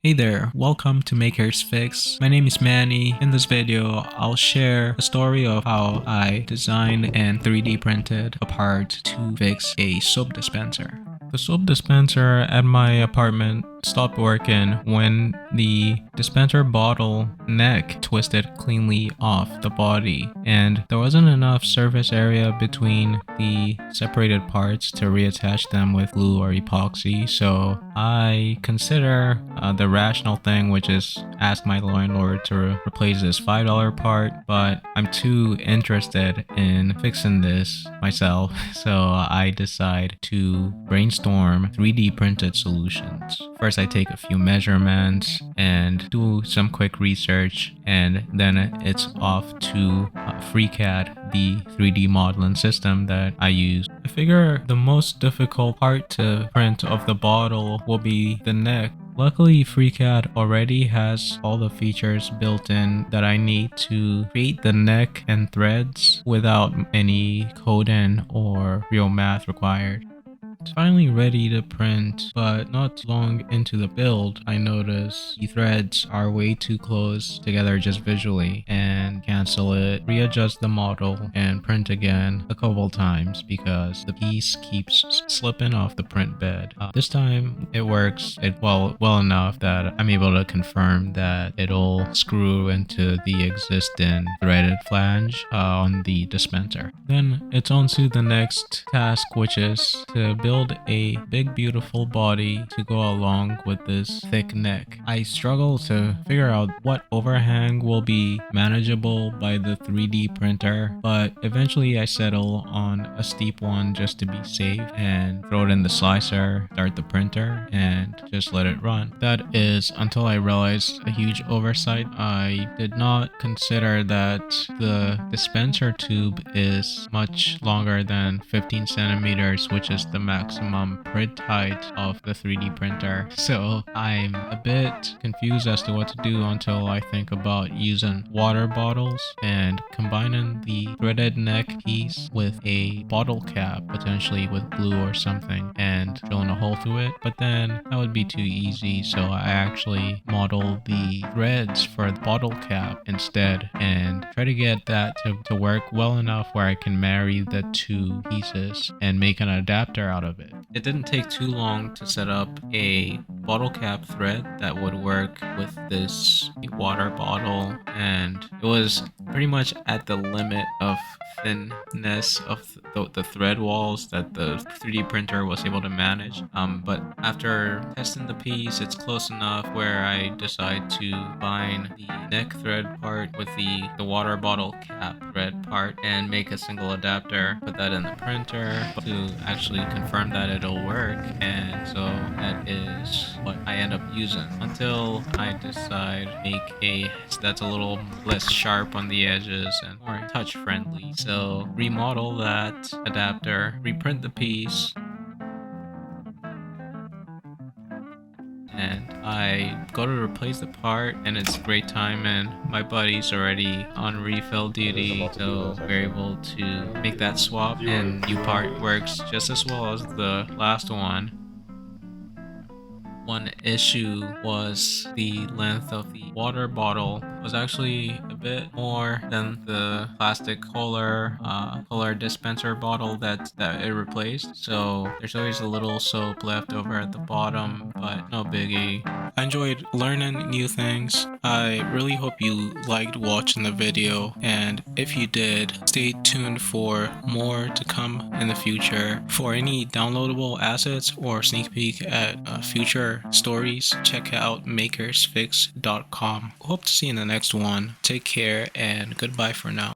Hey there, welcome to Maker's Fix. My name is Manny. In this video, I'll share a story of how I designed and 3D printed a part to fix a soap dispenser. The soap dispenser at my apartment stopped working when the dispenser bottle neck twisted cleanly off the body, and there wasn't enough surface area between the separated parts to reattach them with glue or epoxy. So I consider the rational thing, which is ask my landlord to replace this $5 part, but I'm too interested in fixing this myself, so I decide to brainstorm 3D printed solutions. First, I take a few measurements and do some quick research, and then it's off to FreeCAD, the 3D modeling system that I use. I figure the most difficult part to print of the bottle will be the neck. Luckily, FreeCAD already has all the features built in that I need to create the neck and threads without any coding or real math required. It's finally ready to print, but not long into the build, I notice the threads are way too close together just visually, and cancel it, readjust the model, and print again a couple times because the piece keeps slipping off the print bed. This time it works well enough that I'm able to confirm that it'll screw into the existing threaded flange on the dispenser. Then it's on to the next task, which is to build a big beautiful body to go along with this thick neck. I struggle to figure out what overhang will be manageable by the 3D printer, but eventually I settle on a steep one just to be safe and throw it in the slicer, start the printer, and just let it run. That is until I realized a huge oversight. I did not consider that the dispenser tube is much longer than 15 centimeters, which is the maximum print height of the 3D printer. So I'm a bit confused as to what to do until I think about using water bottles and combining the threaded neck piece with a bottle cap, potentially with glue or something, and drilling a hole through it. But then that would be too easy, so I actually modeled the threads for the bottle cap instead and try to get that to work well enough where I can marry the two pieces and make an adapter out of it. It didn't take too long to set up a bottle cap thread that would work with this water bottle, and it was pretty much at the limit of thinness of the thread walls that the 3D printer was able to manage. But after testing the piece, it's close enough where I decide to bind the neck thread part with the water bottle cap thread part and make a single adapter, put that in the printer to actually confirm that it'll work, and so that is what I end up using until I decide make a that's a little less sharp on the edges and more touch friendly. So remodel that adapter, reprint the piece, and I go to replace the part, and it's great timing. My buddy's already on refill duty, so we're able to make that swap, and new part works just as well as the last one. One issue was the length of the water bottle was actually a bit more than the plastic Kohler dispenser bottle that it replaced. So there's always a little soap left over at the bottom, but no biggie. I enjoyed learning new things. I really hope you liked watching the video, and if you did, stay tuned for more to come in the future. For any downloadable assets or sneak peek at future stories, check out makersfix.com. Hope to see you in the next one. Take care and goodbye for now.